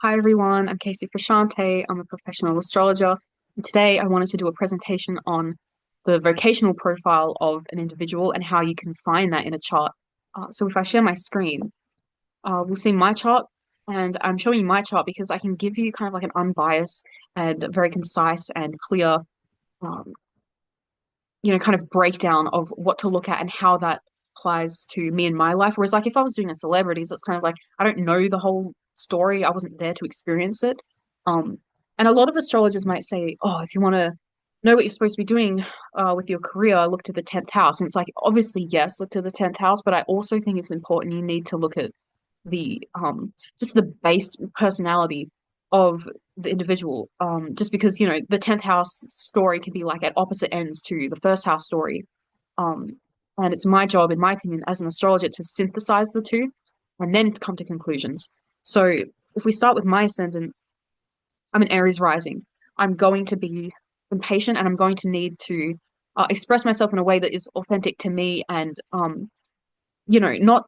Hi everyone, I'm Casey Frashante. I'm a professional astrologer. And today I wanted to do a presentation on the vocational profile of an individual and how you can find that in a chart. So if I share my screen, we'll see my chart, and I'm showing you my chart because I can give you kind of like an unbiased and very concise and clear, um, kind of breakdown of what to look at and how that applies to me in my life. Whereas like if I was doing a celebrities, it's kind of like I don't know the whole story. I wasn't there to experience it. Um, and a lot of astrologers might say, oh, if you want to know what you're supposed to be doing with your career, look to the 10th house. And it's like, obviously, yes, look to the 10th house, but I also think it's important you need to look at the just the base personality of the individual. Just because, the 10th house story can be like at opposite ends to the first house story. Um, and it's my job, in my opinion, as an astrologer to synthesize the two and then come to conclusions. So if we start with my ascendant, I'm an Aries rising. I'm going to be impatient and I'm going to need to express myself in a way that is authentic to me and not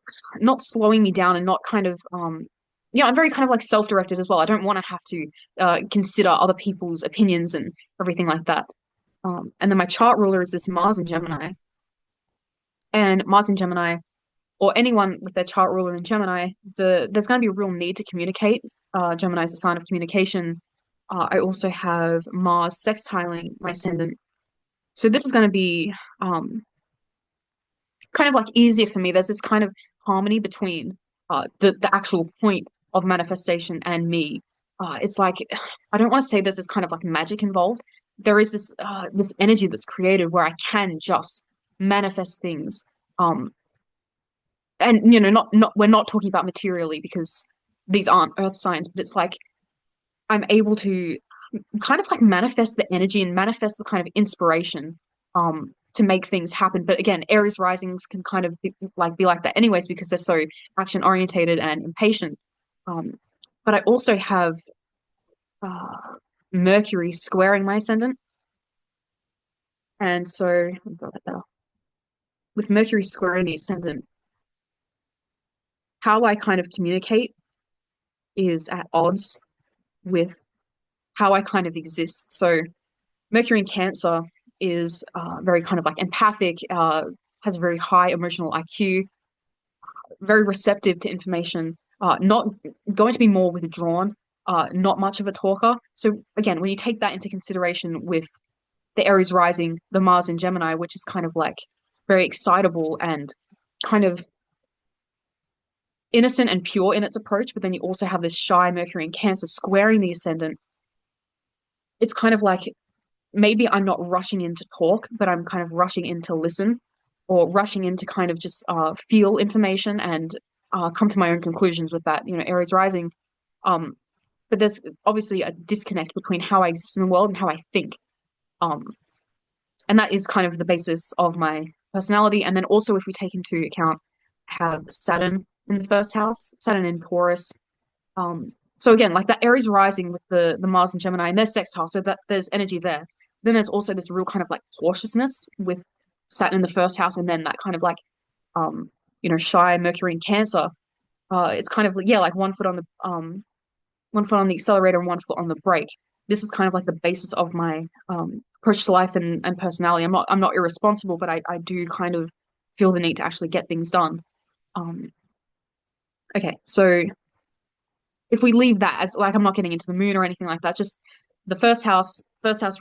slowing me down and not kind of I'm very kind of like self-directed as well. I don't want to have to consider other people's opinions and everything like that. And then my chart ruler is this Mars in Gemini. And Mars in Gemini, or anyone with their chart ruler in Gemini, there's going to be a real need to communicate. Gemini is a sign of communication. I also have Mars sextiling my ascendant. So this is going to be kind of like easier for me. There's this kind of harmony between the actual point of manifestation and me. It's like I don't want to say there's this kind of like magic involved. There is this energy that's created where I can just manifest things. Um, and not we're not talking about materially because these aren't earth signs, but it's like I'm able to kind of like manifest the energy and manifest the kind of inspiration to make things happen. But again, Aries risings can kind of be like that anyways because they're so action orientated and impatient. Um, but I also have uh, Mercury squaring my ascendant, and so with Mercury squaring the ascendant, how I kind of communicate is at odds with how I kind of exist. So Mercury in Cancer is very kind of like empathic, has a very high emotional IQ, very receptive to information, not going to be more withdrawn, not much of a talker. So again, when you take that into consideration with the Aries rising, the Mars in Gemini, which is kind of like very excitable and kind of innocent and pure in its approach, but then you also have this shy Mercury in Cancer squaring the ascendant. It's kind of like maybe I'm not rushing in to talk, but I'm kind of rushing in to listen or rushing in to kind of just feel information and come to my own conclusions with that, Aries rising. Um, but there's obviously a disconnect between how I exist in the world and how I think. Um, and that is kind of the basis of my personality. And then also, if we take into account, have Saturn in the first house, Saturn in Taurus. So again, like that Aries rising with the Mars and Gemini and their sextile, so that there's energy there. Then there's also this real kind of like cautiousness with Saturn in the first house, and then that kind of like shy Mercury in Cancer. It's kind of yeah, like 1 foot on the 1 foot on the accelerator and 1 foot on the brake. This is kind of like the basis of my approach to life and personality. I'm not irresponsible, but I do kind of feel the need to actually get things done. Um, okay, so if we leave that as like I'm not getting into the moon or anything like that, just the first house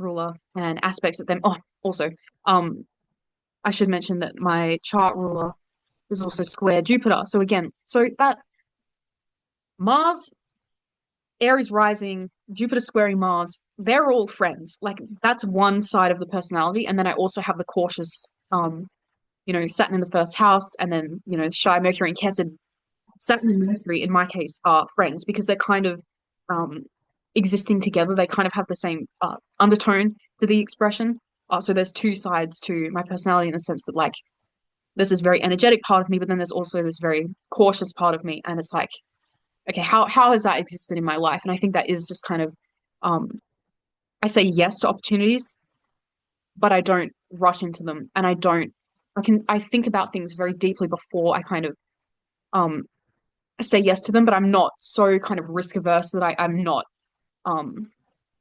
ruler and aspects of them. Oh, also, um, I should mention that my chart ruler is also square Jupiter. So again, so that Mars, Aries rising, Jupiter squaring Mars, they're all friends. Like that's one side of the personality. And then I also have the cautious, Saturn in the first house, and then, shy Mercury and Cancer. Saturn and Mercury, in my case, are friends because they're kind of um, existing together. They kind of have the same undertone to the expression. So there's two sides to my personality in the sense that like there's this very energetic part of me, but then there's also this very cautious part of me. And it's like, okay, how has that existed in my life? And I think that is just kind of um, I say yes to opportunities, but I don't rush into them, and I think about things very deeply before I kind of um say yes to them, but I'm not so kind of risk averse that I'm not um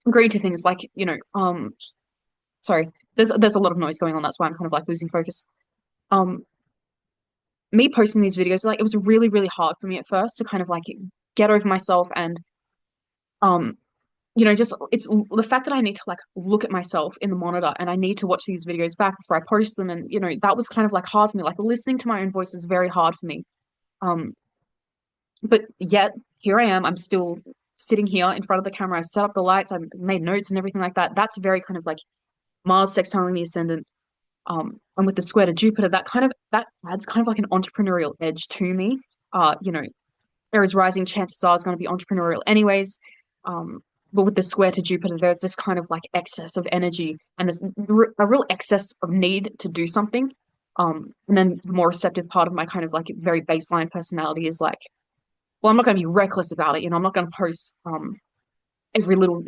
agreeing to things like, sorry, there's a lot of noise going on, that's why I'm kind of like losing focus. Um Me posting these videos, like it was really, really hard for me at first to kind of like get over myself and um just it's the fact that I need to like look at myself in the monitor and I need to watch these videos back before I post them. And, that was kind of like hard for me. Like listening to my own voice is very hard for me. Um, but yet here I am. I'm still sitting here in front of the camera. I set up the lights. I made notes and everything like that. That's very kind of like Mars sextiling the ascendant. And with the square to Jupiter, that adds kind of like an entrepreneurial edge to me. Aries rising, chances are is going to be entrepreneurial anyways. Um, but with the square to Jupiter, there's this kind of like excess of energy and there's a real excess of need to do something. And then the more receptive part of my kind of like very baseline personality is like, well, I'm not going to be reckless about it. I'm not going to post every little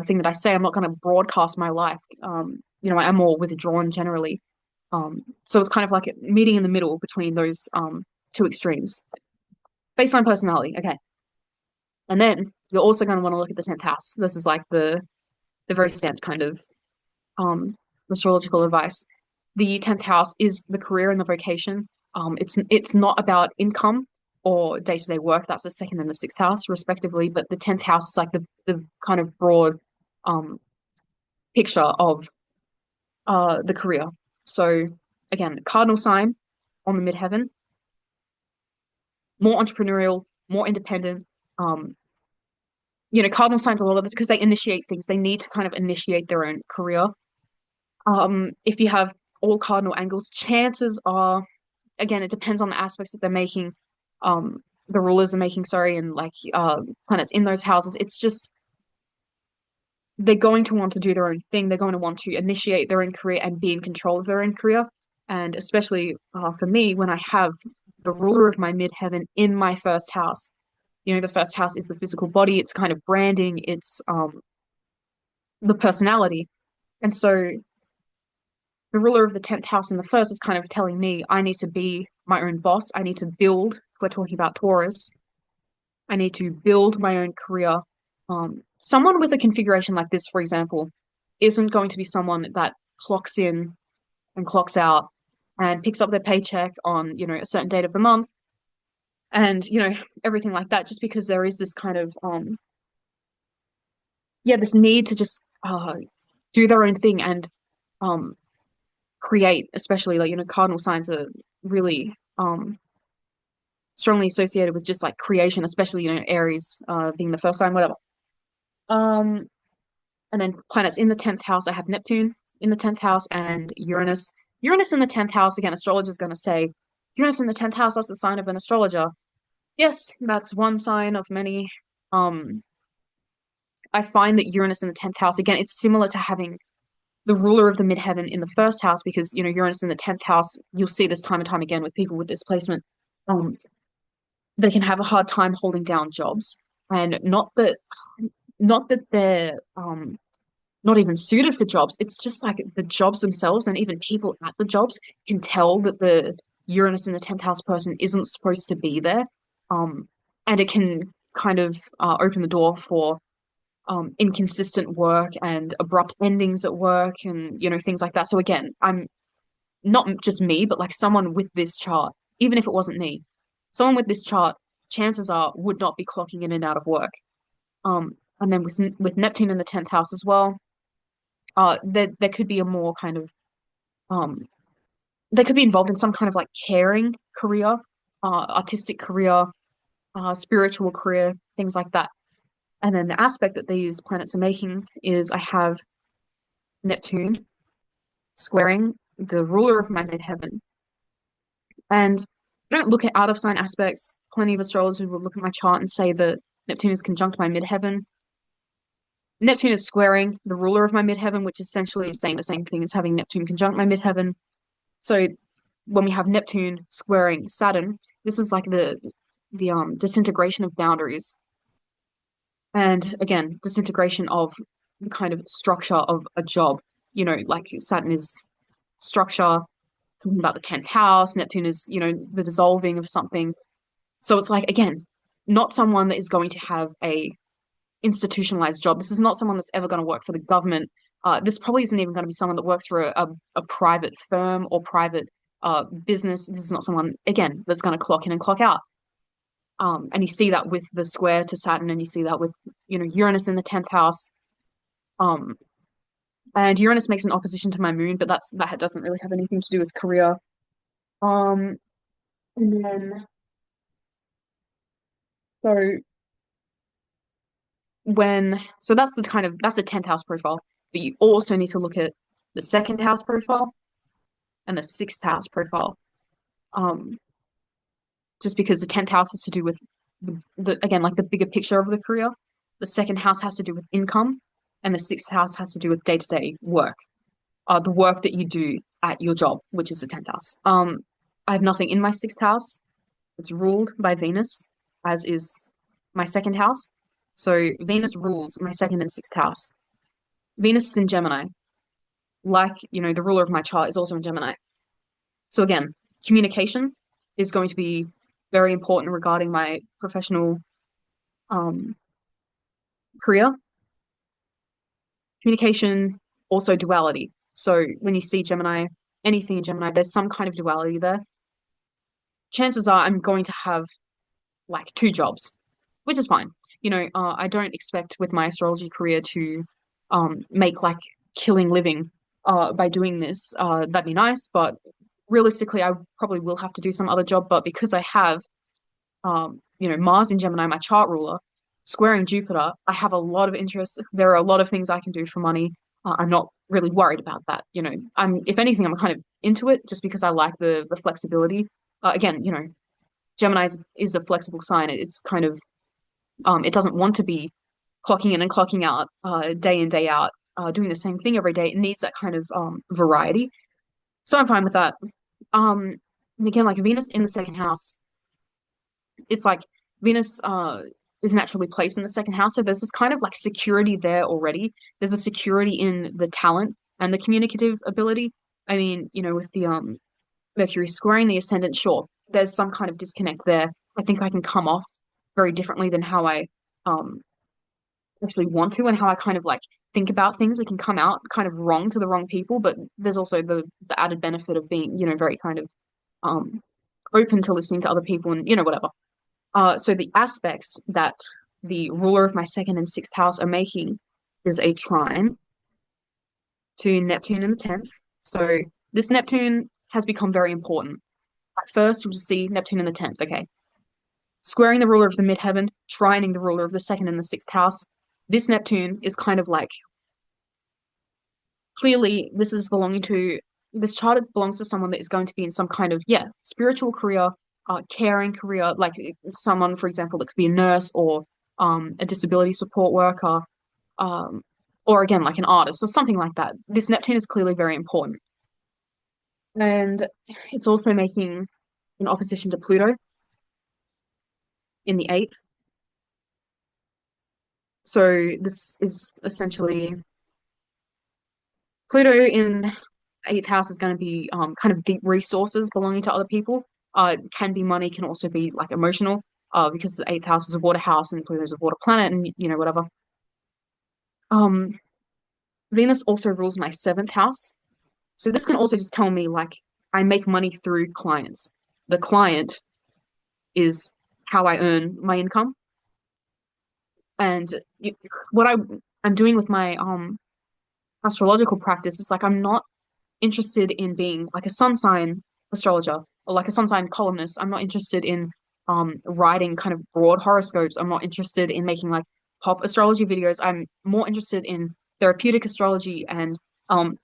thing that I say. I'm not going to broadcast my life. I'm more withdrawn generally. So it's kind of like meeting in the middle between those two extremes. Baseline personality, okay. And then you're also going to want to look at the 10th house. This is like the very standard kind of um astrological advice. The 10th house is the career and the vocation. It's not about income or day-to-day work. That's the second and the sixth house, respectively. But the 10th house is like the kind of broad um picture of the career. So again, cardinal sign on the midheaven, more entrepreneurial, more independent. Um, cardinal signs a lot of it because they initiate things. They need to kind of initiate their own career. If you have all cardinal angles, chances are, again, it depends on the aspects that they're making, the rulers are making, sorry, and like planets in those houses. It's just they're going to want to do their own thing. They're going to want to initiate their own career and be in control of their own career. And especially for me, when I have the ruler of my midheaven in my first house, the first house is the physical body, it's kind of branding, it's the personality. And so the ruler of the 10th house in the first is kind of telling me I need to be my own boss. I need to build, if we're talking about Taurus, I need to build my own career. Someone with a configuration like this, for example, isn't going to be someone that clocks in and clocks out and picks up their paycheck on, a certain date of the month and, everything like that, just because there is this kind of, this need to just do their own thing and um, create, especially like, cardinal signs are really strongly associated with just like creation, especially, Aries being the first sign, whatever. Um, and then planets in the 10th house, I have Neptune in the 10th house and Uranus. Uranus in the 10th house, again, astrologers going to say, Uranus in the 10th house, that's the sign of an astrologer. Yes, that's one sign of many. Um, I find that Uranus in the 10th house, again, it's similar to having the ruler of the midheaven in the first house because, Uranus in the 10th house, you'll see this time and time again with people with this placement. Um, they can have a hard time holding down jobs. And not that they're not even suited for jobs. It's just like the jobs themselves and even people at the jobs can tell that the Uranus in the 10th house person isn't supposed to be there. Um, and it can kind of open the door for inconsistent work and abrupt endings at work and, things like that. So again, I'm not just me, but like someone with this chart, even if it wasn't me, someone with this chart, chances are would not be clocking in and out of work. And then with Neptune in the 10th house as well, there could be a more kind of um they could be involved in some kind of like caring career, artistic career, spiritual career, things like that. And then the aspect that these planets are making is I have Neptune squaring the ruler of my midheaven. And I don't look at out of sign aspects. Plenty of astrologers will look at my chart and say that Neptune is conjunct my midheaven. Neptune is squaring the ruler of my midheaven, which essentially is saying the same thing as having Neptune conjunct my midheaven. So when we have Neptune squaring Saturn, this is like the disintegration of boundaries. And again, disintegration of the kind of structure of a job. Like Saturn is structure, talking about the 10th house, Neptune is, the dissolving of something. So it's like, again, not someone that is going to have a institutionalized job. This is not someone that's ever going to work for the government. This probably isn't even going to be someone that works for a private firm or private business. This is not someone, again, that's going to clock in and clock out. And you see that with the square to Saturn, and you see that with, Uranus in the 10th house. Um, and Uranus makes an opposition to my moon, but that doesn't really have anything to do with career. Um, and then so so that's the 10th house profile, but you also need to look at the second house profile and the sixth house profile. Um, just because the 10th house has to do with again, like the bigger picture of the career. The second house has to do with income, and the sixth house has to do with day-to-day work, the work that you do at your job, which is the 10th house. I have nothing in my sixth house. It's ruled by Venus, as is my second house. So Venus rules my second and sixth house. Venus is in Gemini. Like, the ruler of my chart is also in Gemini. So again, communication is going to be very important regarding my professional um, career. Communication, also duality. So when you see Gemini, anything in Gemini, there's some kind of duality there. Chances are I'm going to have like two jobs, which is fine. I don't expect with my astrology career to make like killing living by doing this. That'd be nice, but realistically, I probably will have to do some other job. But because I have Mars in Gemini, my chart ruler, squaring Jupiter, I have a lot of interest. There are a lot of things I can do for money. I'm not really worried about that. If anything, I'm kind of into it just because I like the flexibility. Again, Gemini is a flexible sign. It's kind of it doesn't want to be clocking in and clocking out day in, day out, doing the same thing every day. It needs that kind of variety. So I'm fine with that. And again, like Venus in the second house, it's like Venus is naturally placed in the second house. So there's this kind of like security there already. There's a security in the talent and the communicative ability. I mean, with the Mercury squaring the ascendant, sure, there's some kind of disconnect there. I think I can come off very differently than how I um actually want to, and how I kind of like think about things. It can come out kind of wrong to the wrong people, but there's also the added benefit of being, very kind of um open to listening to other people and whatever. So the aspects that the ruler of my second and sixth house are making is a trine to Neptune in the 10th. So this Neptune has become very important. At first, we'll just see Neptune in the 10th, okay? Squaring the ruler of the midheaven, trining the ruler of the second and the sixth house. This Neptune is kind of like, clearly this chart belongs to someone that is going to be in some kind of, yeah, spiritual career, caring career, like someone, for example, that could be a nurse or a disability support worker, um, or again, like an artist or something like that. This Neptune is clearly very important. And it's also making an opposition to Pluto in the eighth. So this is essentially Pluto in eighth house is going to be kind of deep resources belonging to other people. Can be money, can also be like emotional, because the eighth house is a water house and Pluto is a water planet, and whatever. Um, Venus also rules my seventh house, so this can also just tell me like I make money through clients. The client is how I earn my income, and what I'm doing with my astrological practice is like I'm not interested in being like a sun sign astrologer or like a sun sign columnist. I'm not interested in writing kind of broad horoscopes. I'm not interested in making like pop astrology videos. I'm more interested in therapeutic astrology and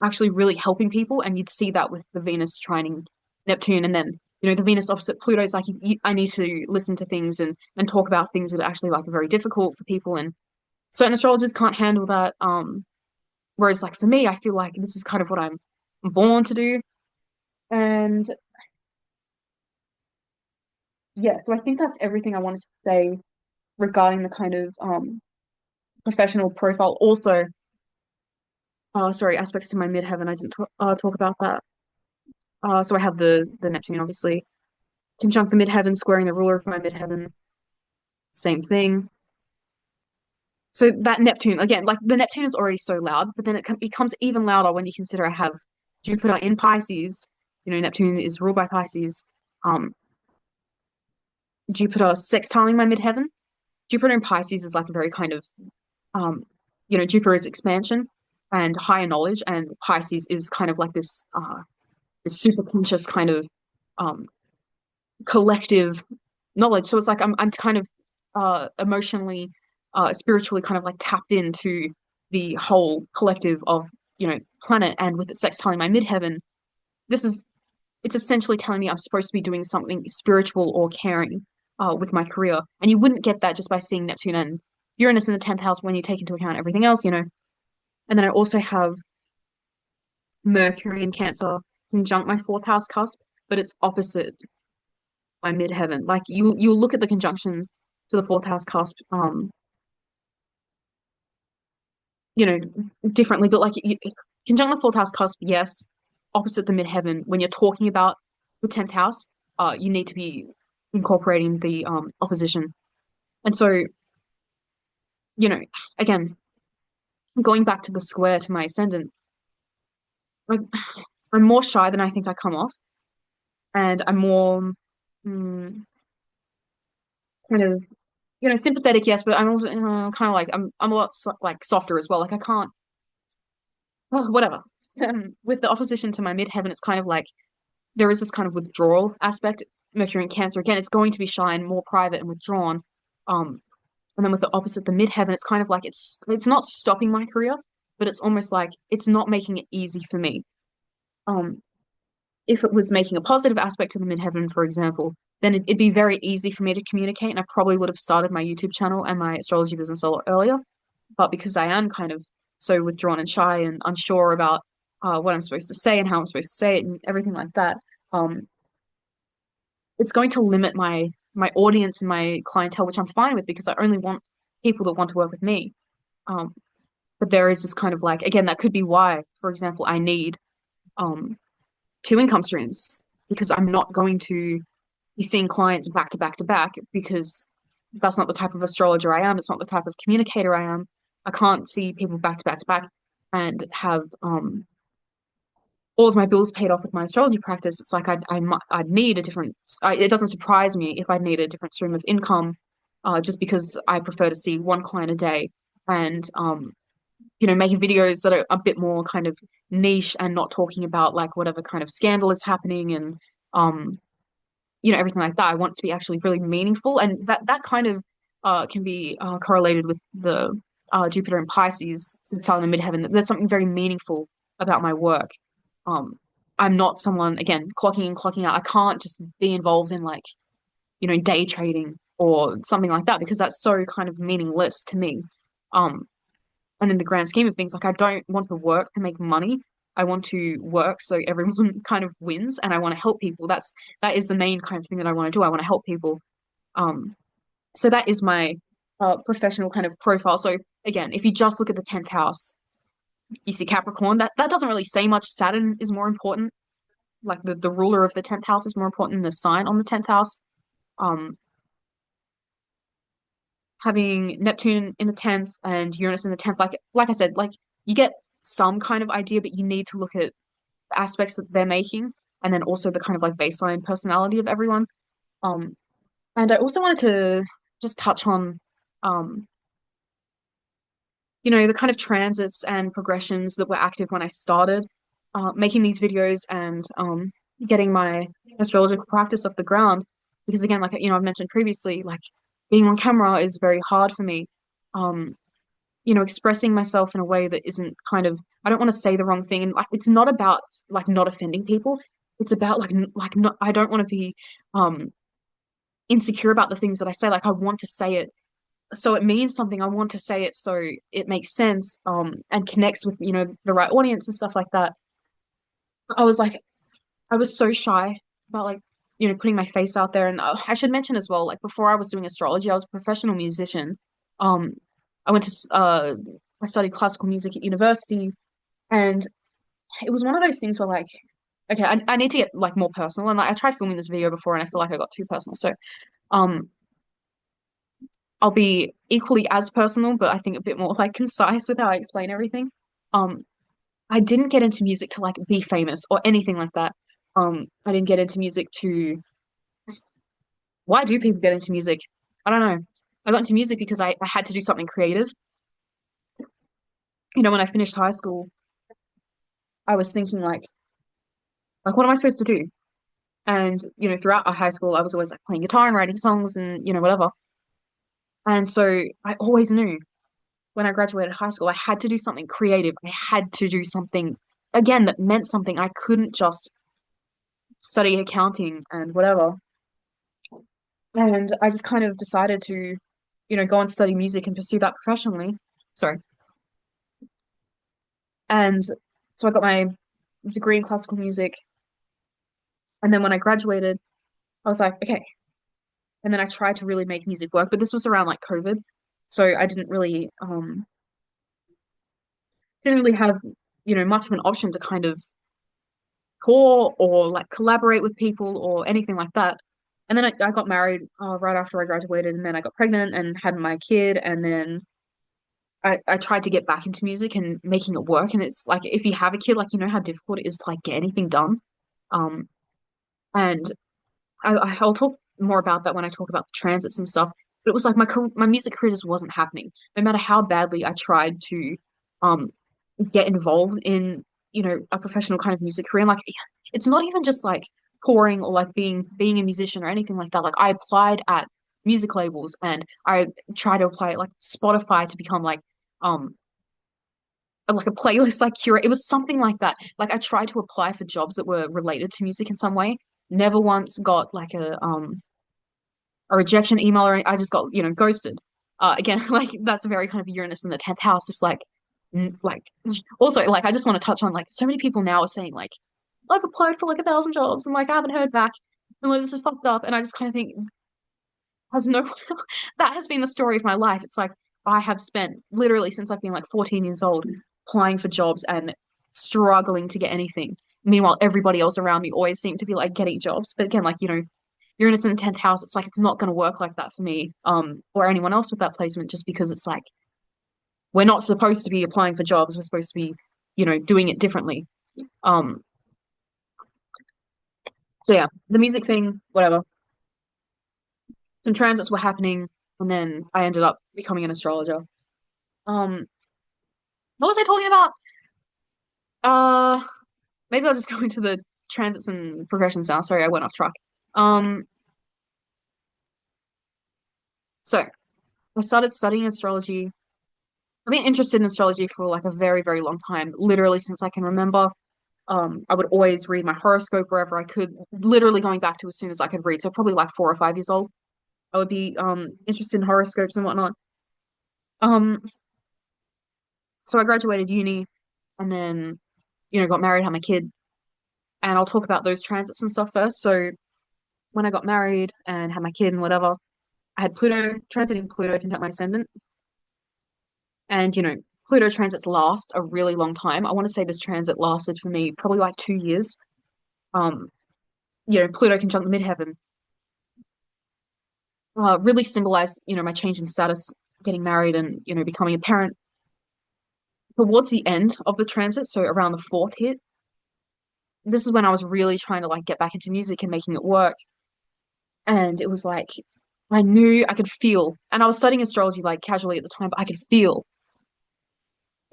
actually really helping people. And you'd see that with the Venus trining Neptune, and then the Venus opposite Pluto is like I need to listen to things and talk about things that are actually like very difficult for people, and certain astrologers can't handle that. Whereas like for me, I feel like this is kind of what I'm born to do. And yeah, so I think that's everything I wanted to say regarding the kind of professional profile. Also, sorry, aspects to my midheaven. I didn't talk about that. So I have the Neptune, obviously. conjunct the midheaven, squaring the ruler of my midheaven, same thing. So that Neptune, again, like the Neptune is already so loud, but then it becomes even louder when you consider I have Jupiter in Pisces. You know, Neptune is ruled by Pisces. Um, Jupiter sextiling my midheaven. Jupiter in Pisces is like a very kind of, um, Jupiter is expansion and higher knowledge, and Pisces is kind of like this super conscious kind of um, collective knowledge. So it's like I'm kind of emotionally, spiritually kind of like tapped into the whole collective of, planet. And with it sextiling my midheaven, this is it's essentially telling me I'm supposed to be doing something spiritual or caring with my career. And you wouldn't get that just by seeing Neptune and Uranus in the 10th house when you take into account everything else. And then I also have Mercury in Cancer conjunct my fourth house cusp, but it's opposite my midheaven. Like you look at the conjunction to the fourth house cusp, you know, differently, but like conjunct the fourth house cusp, yes, opposite the midheaven. When you're talking about the 10th house, you need to be incorporating the opposition. And so, you know, again, going back to the square to my ascendant, like I'm more shy than I think I come off, and I'm more mm, kind of sympathetic, yes, but I'm also kind of like I'm a lot like softer as well. Like I can't, oh, whatever. With the opposition to my midheaven, it's kind of like there is this kind of withdrawal aspect. Mercury in Cancer again, it's going to be shy and more private and withdrawn. Um, and then with the opposite, the midheaven, it's kind of like it's not stopping my career, but it's almost like it's not making it easy for me. Um, if it was making a positive aspect to the midheaven, for example, then it'd be very easy for me to communicate, and I probably would have started my YouTube channel and my astrology business a lot earlier. But because I am kind of so withdrawn and shy and unsure about what I'm supposed to say and how I'm supposed to say it and everything like that, um, it's going to limit my audience and my clientele, which I'm fine with because I only want people that want to work with me. Um, but there is this kind of like, again, that could be why, for example, I need um, two income streams because I'm not going to be seeing clients back to back to back because that's not the type of astrologer I am. It's not the type of communicator I am. I can't see people back to back to back and have all of my bills paid off with my astrology practice. It's like I'd need a different. It doesn't surprise me if I'd need a different stream of income, just because I prefer to see one client a day and making videos that are a bit more kind of niche and not talking about like whatever kind of scandal is happening and um everything like that. I want it to be actually really meaningful, and that kind of can be correlated with the Jupiter and Pisces since in the midheaven. There's something very meaningful about my work. Um, I'm not someone again clocking in, clocking out. I can't just be involved in like day trading or something like that because that's so kind of meaningless to me. Um, and in the grand scheme of things, like I don't want to work to make money. I want to work so everyone kind of wins, and I want to help people. That is the main kind of thing that I want to do. I want to help people. Um, so that is my professional kind of profile. So again, if you just look at the 10th house, you see Capricorn. That doesn't really say much. Saturn is more important. Like the ruler of the 10th house is more important than the sign on the 10th house. Um, Having Neptune in the 10th and Uranus in the 10th, like I said, like you get some kind of idea, but you need to look at the aspects that they're making and then also the kind of like baseline personality of everyone. Um, and I also wanted to just touch on um, the kind of transits and progressions that were active when I started making these videos and getting my astrological practice off the ground. Because again, like I've mentioned previously, like being on camera is very hard for me. Um, expressing myself in a way that isn't kind of I don't want to say the wrong thing, and like it's not about like not offending people. It's about like not I don't want to be um insecure about the things that I say. Like I want to say it so it means something. I want to say it so it makes sense and connects with the right audience and stuff like that. I was like I was so shy about like putting my face out there. And I should mention as well, like before I was doing astrology, I was a professional musician. um I went to I studied classical music at university, and it was one of those things where like Okay, I need to get like more personal, and like I tried filming this video before, and I feel like I got too personal. So, um, I'll be equally as personal, but I think a bit more like concise with how I explain everything. Um, I didn't get into music to like be famous or anything like that. I didn't get into music to. Why do people get into music? I don't know. I got into music because I had to do something creative. When I finished high school, I was thinking like what am I supposed to do? And throughout our high school, I was always like playing guitar and writing songs and whatever. And so I always knew when I graduated high school, I had to do something creative. I had to do something again that meant something. I couldn't just study accounting and whatever. And I just kind of decided to, go and study music and pursue that professionally. Sorry. And so I got my degree in classical music. And then when I graduated, I was like, okay. And then I tried to really make music work, but this was around like COVID. So I didn't really have, much of an option to kind of tour or like collaborate with people or anything like that. And then I got married right after I graduated, and then I got pregnant and had my kid, and then I tried to get back into music and making it work. And it's like if you have a kid, like you know how difficult it is to like get anything done. Um, and I'll talk more about that when I talk about the transits and stuff. But it was like my music career just wasn't happening. No matter how badly I tried to um get involved in, a professional kind of music career. And like it's not even just like touring or like being a musician or anything like that. Like I applied at music labels and I tried to apply at like Spotify to become um like a playlist like curate. It was something like that. Like I tried to apply for jobs that were related to music in some way. Never once got like a rejection email or I just got, ghosted. Again, like that's a very kind of Uranus in the 10th house, just like also like I just want to touch on like so many people now are saying like I've applied for like 1,000 jobs and like I haven't heard back and like this is fucked up and I just kind of think has no that has been the story of my life. It's like I have spent literally since I've been like 14 years old applying for jobs and struggling to get anything. Meanwhile, everybody else around me always seemed to be like getting jobs. But again, like, you're in a 10th house. It's like it's not going to work like that for me, or anyone else with that placement, just because it's like we're not supposed to be applying for jobs. We're supposed to be, doing it differently. Um, so yeah, the music thing, whatever. Some transits were happening, and then I ended up becoming an astrologer. Um, what was I talking about? Uh, Maybe I'll just go into the transits and progressions now. Sorry, I went off track. Um, so I started studying astrology. I've been interested in astrology for like a very, very long time, literally since I can remember. I would always read my horoscope wherever I could, literally going back to as soon as I could read. So probably like 4 or 5 years old, I would be interested in horoscopes and whatnot. Um, so I graduated uni and then, got married, had my kid, and I'll talk about those transits and stuff first. So when I got married and had my kid and whatever, I had Pluto transiting Pluto conjunct my ascendant. And, Pluto transits last a really long time. I want to say this transit lasted for me probably like 2 years. Um, Pluto conjunct the midheaven really symbolized, my change in status, getting married and, becoming a parent. Towards the end of the transit, so around the fourth hit, this is when I was really trying to like get back into music and making it work. And it was like I knew I could feel, and I was studying astrology like casually at the time, but I could feel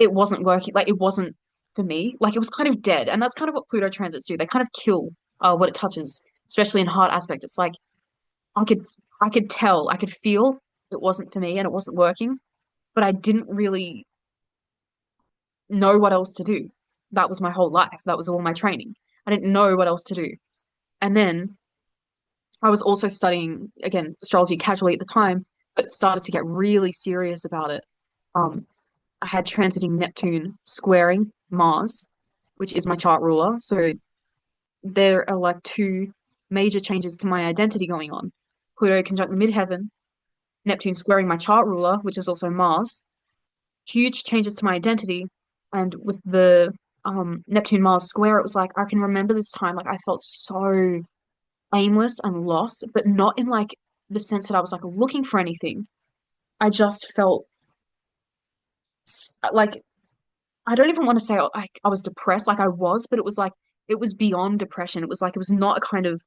it wasn't working. Like it wasn't for me. Like it was kind of dead. And that's kind of what Pluto transits do. They kind of kill what it touches, especially in heart aspect. It's like I could I could tell, I could feel it wasn't for me and it wasn't working, but I didn't really know what else to do. That was my whole life. That was all my training. I didn't know what else to do. And then I was also studying, again, astrology casually at the time, but started to get really serious about it. Um, I had transiting Neptune squaring Mars, which is my chart ruler. So there are like two major changes to my identity going on. Pluto conjunct the midheaven, Neptune squaring my chart ruler, which is also Mars. Huge changes to my identity. And with the Neptune Mars square, it was like I can remember this time like I felt so aimless and lost, but not in like the sense that I was like looking for anything. I just felt like I don't even want to say like I was depressed, like I was, but it was like it was beyond depression. It was like it was not a kind of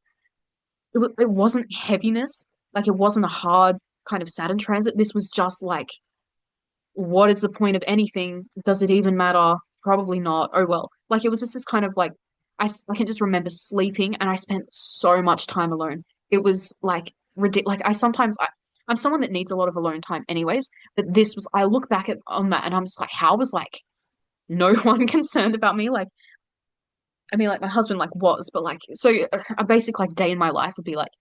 it wasn't heaviness, like it wasn't a hard kind of Saturn transit. This was just like, what is the point of anything? Does it even matter? Probably not. Oh well. Like it was just this kind of like I can just remember sleeping and I spent so much time alone. It was like ridiculous. Like I'm someone that needs a lot of alone time anyways, but this was I look back at on that and I'm just like, how was like no one concerned about me? Like I mean like my husband like was, but like so a basic like day in my life would be like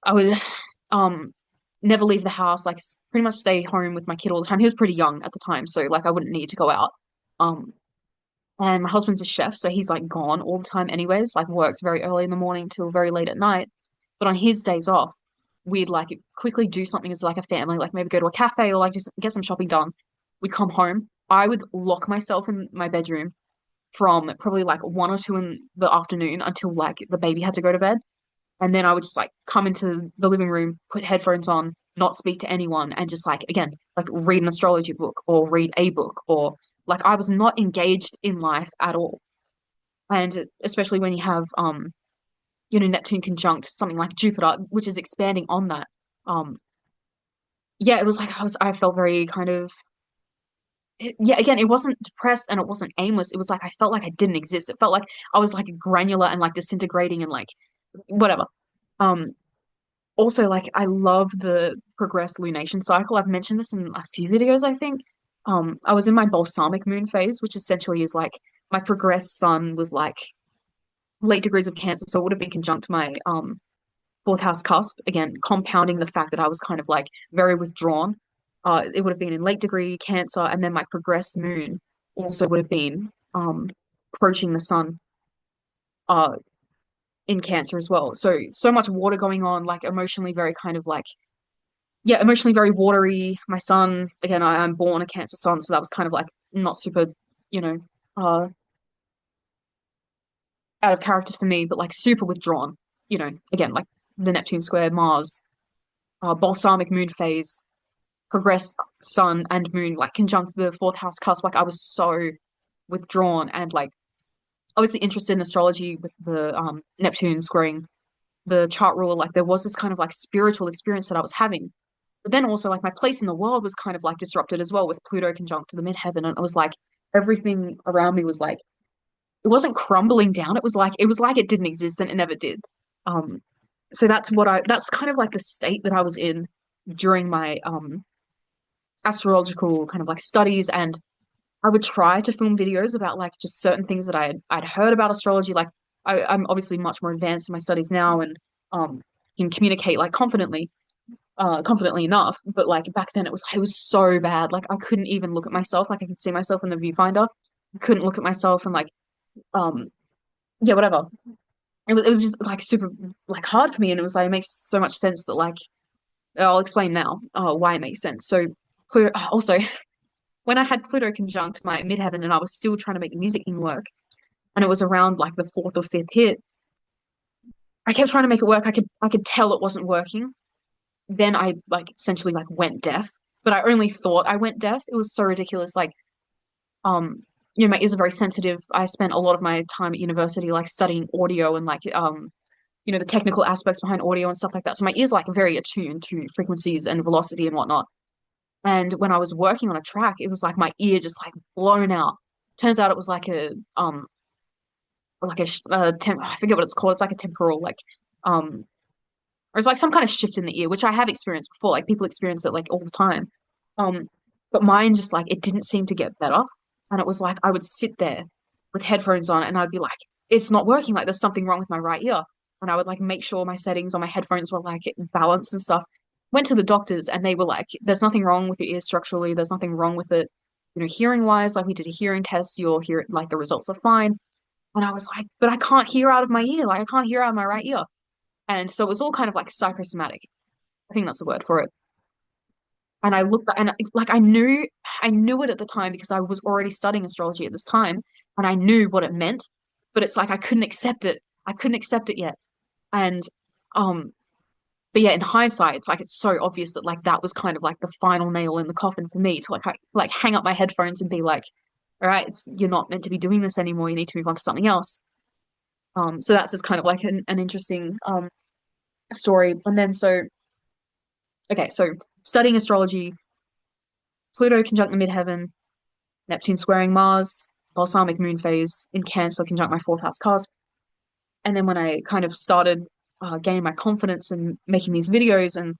I would um never leave the house, like pretty much stay home with my kid all the time. He was pretty young at the time, so like I wouldn't need to go out. Um and my husband's a chef, so he's like gone all the time anyways, like works very early in the morning till very late at night. But on his days off, we'd like quickly do something as like a family, like maybe go to a cafe or like just get some shopping done. We'd come home. I would lock myself in my bedroom from probably like 1 or 2 in the afternoon until like the baby had to go to bed. And then I would just like come into the living room, put headphones on, not speak to anyone, and just like, again, like read an astrology book or read a book or like I was not engaged in life at all. And especially when you have, Neptune conjunct something like Jupiter, which is expanding on that. Um, yeah, it was like I felt very kind of, yeah, again, it wasn't depressed and it wasn't aimless. It was like I felt like I didn't exist. It felt like I was like granular and like disintegrating and like whatever. Um, Also, like I love the progressed lunation cycle. I've mentioned this in a few videos, I think. I was in my balsamic moon phase, which essentially is like my progressed sun was like late degrees of Cancer, so it would have been conjunct my fourth house cusp, again, compounding the fact that I was kind of like very withdrawn. It would have been in late degree Cancer, and then my progressed moon also would have been approaching the sun uh in Cancer as well. So so much water going on, like emotionally very kind of like yeah, emotionally very watery. My son, again, I'm born a Cancer sun, so that was kind of like not super, you know, uh, out of character for me, but like super withdrawn. Again, like the Neptune square, Mars, balsamic moon phase, progressed sun and moon, like conjunct the fourth house cusp. Like I was so withdrawn and like obviously interested in astrology with the Neptune squaring the chart ruler. Like there was this kind of like spiritual experience that I was having. But then also like my place in the world was kind of like disrupted as well with Pluto conjunct to the midheaven. And it was like everything around me was like it wasn't crumbling down. It was like it didn't exist and it never did. Um so that's kind of like the state that I was in during my astrological kind of like studies. And I would try to film videos about like just certain things that I'd heard about astrology. Like I'm obviously much more advanced in my studies now and um can communicate like confidently enough. But like back then it was so bad. Like I couldn't even look at myself. Like I could see myself in the viewfinder. I couldn't look at myself and like um yeah, whatever. It was just like super like hard for me. And it was like it makes so much sense that like I'll explain now why it makes sense. So Pluto also when I had Pluto conjunct my midheaven and I was still trying to make the music thing work, and it was around like the fourth or fifth hit, I kept trying to make it work. I could tell it wasn't working. Then I like essentially like went deaf, but I only thought I went deaf. It was so ridiculous. Like, um, my ears are very sensitive. I spent a lot of my time at university like studying audio and like the technical aspects behind audio and stuff like that. So my ears are like very attuned to frequencies and velocity and whatnot. And when I was working on a track, it was like my ear just like blown out. Turns out it was I forget what it's called. It's like a temporal um or it's like some kind of shift in the ear, which I have experienced before. Like people experience it like all the time. Um, but mine just like it didn't seem to get better. And it was like I would sit there with headphones on and I'd be like, it's not working. Like there's something wrong with my right ear. And I would like make sure my settings on my headphones were like balanced and stuff. Went to the doctors and they were like, there's nothing wrong with your ear structurally. There's nothing wrong with it. Hearing wise, like we did a hearing test, your hear like the results are fine. And I was like, but I can't hear out of my ear. Like I can't hear out of my right ear. And so it was all kind of like psychosomatic. I think that's the word for it. And I looked and like I knew it at the time because I was already studying astrology at this time. and I knew what it meant, but it's like I couldn't accept it. I couldn't accept it yet. And um but yeah, in hindsight, it's like it's so obvious that like that was kind of like the final nail in the coffin for me to like hang up my headphones and be like, all right, you're not meant to be doing this anymore. You need to move on to something else. So that's just kind of like an interesting story. And then so okay, so studying astrology, Pluto conjunct the midheaven, Neptune squaring Mars, balsamic moon phase in Cancer conjunct my fourth house cusp. And then when I kind of started gaining my confidence and making these videos and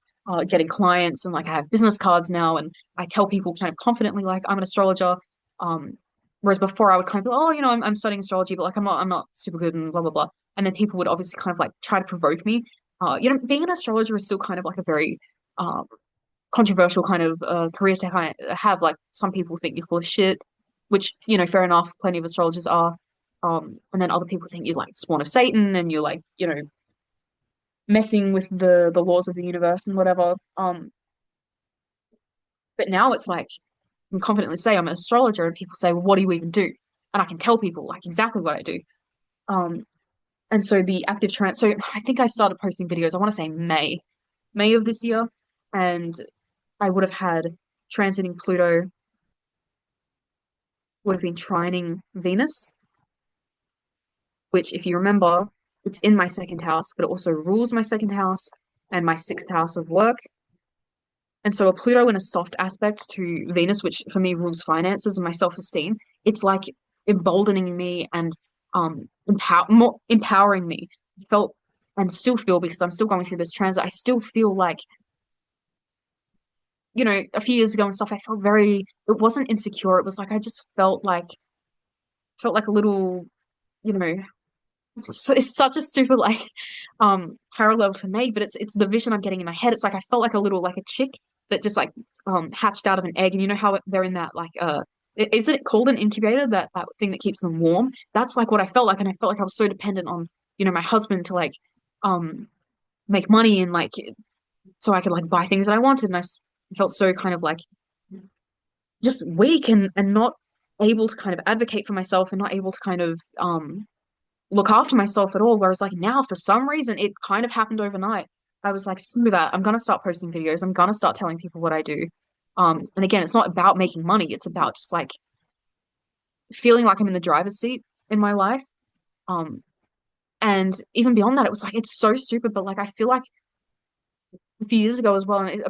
getting clients and like I have business cards now and I tell people kind of confidently like I'm an astrologer. Um, Whereas before I would kind of be, oh, I'm studying astrology, but like I'm not super good and blah blah blah. And then people would obviously kind of like try to provoke me. Being an astrologer is still kind of like a very uh, controversial kind of career to have. Like some people think you're full of shit, which, fair enough, plenty of astrologers are. And then other people think you're like spawn of Satan and you're like, messing with the laws of the universe and whatever. But now it's like I can confidently say I'm an astrologer and people say, well, what do you even do? And I can tell people like exactly what I do. Um, and so the active trans so I think I started posting videos, I want to say May of this year, and I would have had transiting Pluto would have been trining Venus, which, if you remember, it's in my second house, but it also rules my second house and my sixth house of work. And so a Pluto in a soft aspect to Venus, which for me rules finances and my self-esteem, it's like emboldening me and more empowering me. Felt and still feel because I'm still going through this transit. I still feel like, a few years ago and stuff, I felt it wasn't insecure. It was like I just felt like a little, you know, it's such a stupid like parallel to me, but it's the vision I'm getting in my head. It's like I felt like a little like a chick that just like hatched out of an egg, and you know how they're in that like is it called an incubator, that thing that keeps them warm? That's like what I felt like, and I felt like I was so dependent on my husband to like um make money and like so I could like buy things that I wanted, and felt so kind of like just weak and not able to kind of advocate for myself and not able to kind of look after myself at all. Whereas like now, for some reason, it kind of happened overnight. I was like, screw that. I'm gonna start posting videos. I'm gonna start telling people what I do. And again, it's not about making money. It's about just like feeling like I'm in the driver's seat in my life. Um, and even beyond that, it was like it's so stupid, but like I feel like a few years ago as well, and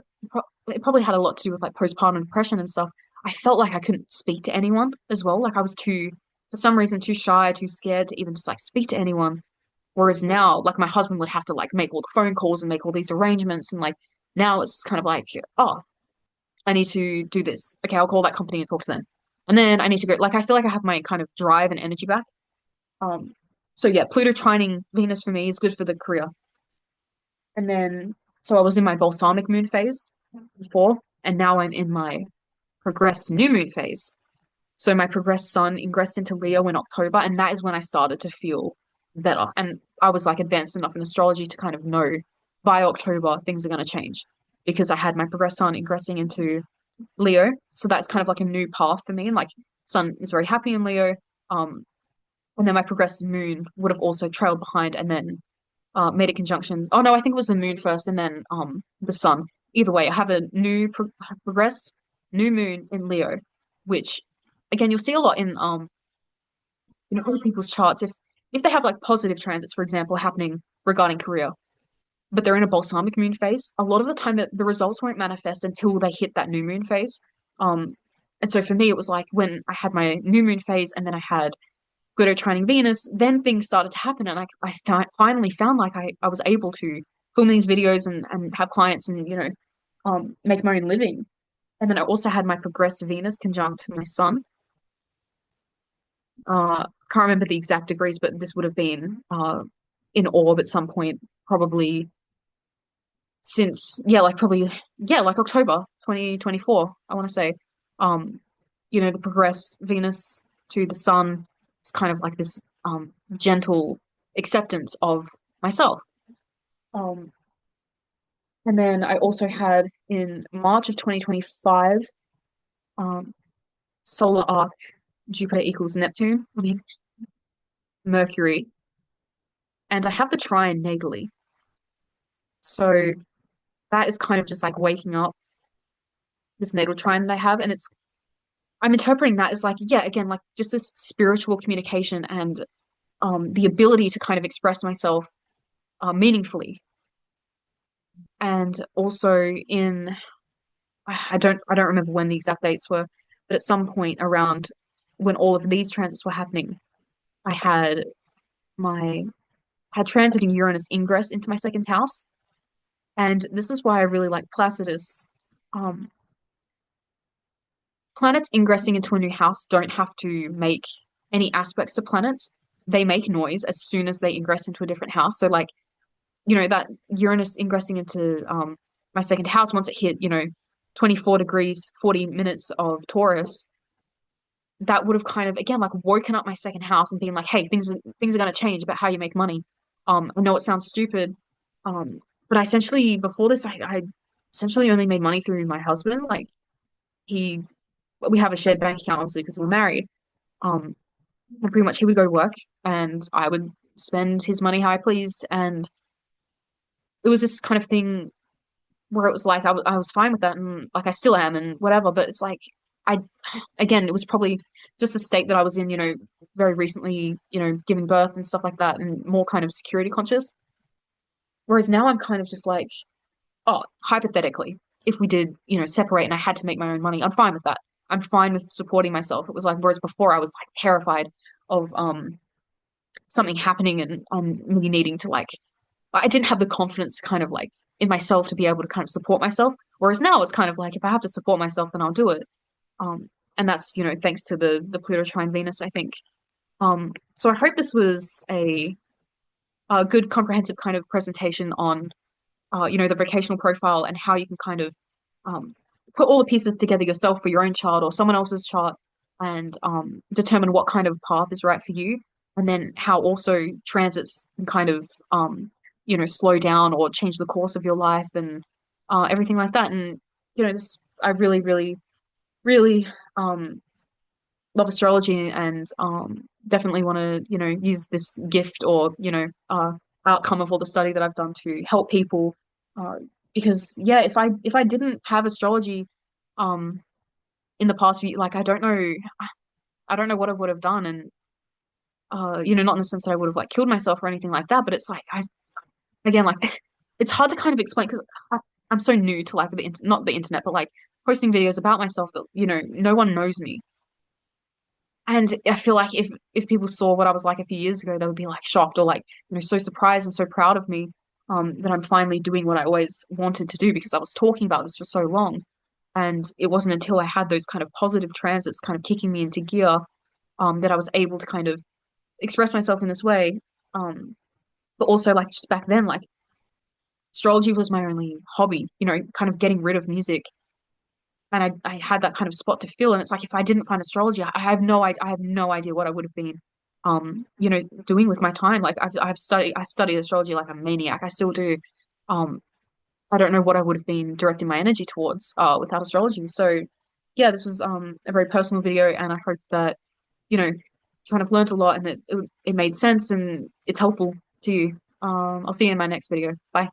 it probably had a lot to do with like postpartum depression and stuff. I felt like I couldn't speak to anyone as well. Like I was for some reason, too shy, too scared to even just like speak to anyone. Whereas now, like my husband would have to like make all the phone calls and make all these arrangements, and like now it's kind of like, oh, I need to do this. Okay, I'll call that company and talk to them, and then I need to go. Like I feel like I have my kind of drive and energy back. Um, so yeah, Pluto trining Venus for me is good for the career. And then so I was in my balsamic moon phase before, and now I'm in my progressed new moon phase. So my progressed sun ingressed into Leo in October, and that is when I started to feel better. And I was like advanced enough in astrology to kind of know by October things are going to change because I had my progressed sun ingressing into Leo. So that's kind of like a new path for me. And like sun is very happy in Leo. Um, and then my progressed moon would have also trailed behind and then made a conjunction. Oh no, I think it was the moon first and then the sun. Either way, I have a progressed new moon in Leo, which again you'll see a lot in other people's charts if they have like positive transits, for example, happening regarding career, but they're in a balsamic moon phase. A lot of the time, the results won't manifest until they hit that new moon phase. Um, and so for me, it was like when I had my new moon phase and then I had Pluto trining Venus, then things started to happen, and finally found like I was able to film these videos and have clients and make my own living. And then I also had my progressed Venus conjunct my sun. Can't remember the exact degrees, but this would have been in orb at some point, probably since like October 2024, I want to say. Um, the progressed Venus to the sun is kind of like this gentle acceptance of myself. Um, and then I also had in March of 2025, um, solar arc. Jupiter equals Neptune, I mean Mercury, and I have the trine natally. So that is kind of just like waking up this natal trine that I have, and it's I'm interpreting that as like, yeah, again, like just this spiritual communication and the ability to kind of express myself meaningfully. And also in I don't remember when the exact dates were, but at some point around when all of these transits were happening, I had my had transiting Uranus ingress into my second house. And this is why I really like Placidus. Um, Planets ingressing into a new house don't have to make any aspects to planets. They make noise as soon as they ingress into a different house. So like, that Uranus ingressing into my second house, once it hit, 24 degrees, 40 minutes of Taurus, that would have kind of again like woken up my second house and being like, hey, things are gonna change about how you make money. I know it sounds stupid. But I essentially before this I essentially only made money through my husband. Like he we have a shared bank account obviously because we're married. Um, and pretty much he would go to work and I would spend his money how I pleased. And it was this kind of thing where it was like I was fine with that and like I still am and whatever, but it's like I again, it was probably just the state that I was in, very recently, giving birth and stuff like that and more kind of security conscious. Whereas now I'm kind of just like, oh, hypothetically, if we did, separate and I had to make my own money, I'm fine with that. I'm fine with supporting myself. It was like, whereas before I was like terrified of something happening and me needing to like I didn't have the confidence kind of like in myself to be able to kind of support myself. Whereas now it's kind of like if I have to support myself, then I'll do it. Um, and that's, thanks to the Pluto trine Venus, I think. So I hope this was a good comprehensive kind of presentation on the vocational profile and how you can kind of um, put all the pieces together yourself for your own child or someone else's chart and determine what kind of path is right for you. And then how also transits can kind of, slow down or change the course of your life and everything like that. And, this, I really, really, really love astrology and definitely want to, use this gift or, outcome of all the study that I've done to help people. Uh, because yeah, if I didn't have astrology um in the past few like I don't know what I would have done and not in the sense that I would have like killed myself or anything like that, but it's like I again like it's hard to kind of explain because I'm so new to like not the internet, but like posting videos about myself that no one knows me. And I feel like if people saw what I was like a few years ago, they would be like shocked or like, so surprised and so proud of me that I'm finally doing what I always wanted to do because I was talking about this for so long. And it wasn't until I had those kind of positive transits kind of kicking me into gear that I was able to kind of express myself in this way. But also like just back then, like astrology was my only hobby, kind of getting rid of music and I had that kind of spot to fill. And it's like if I didn't find astrology, I have no idea what I would have been, doing with my time. Like I studied astrology like a maniac. I still do. Um, I don't know what I would have been directing my energy towards, without astrology. So, yeah, this was a very personal video, and I hope that you kind of learned a lot and it made sense and it's helpful to you. I'll see you in my next video. Bye.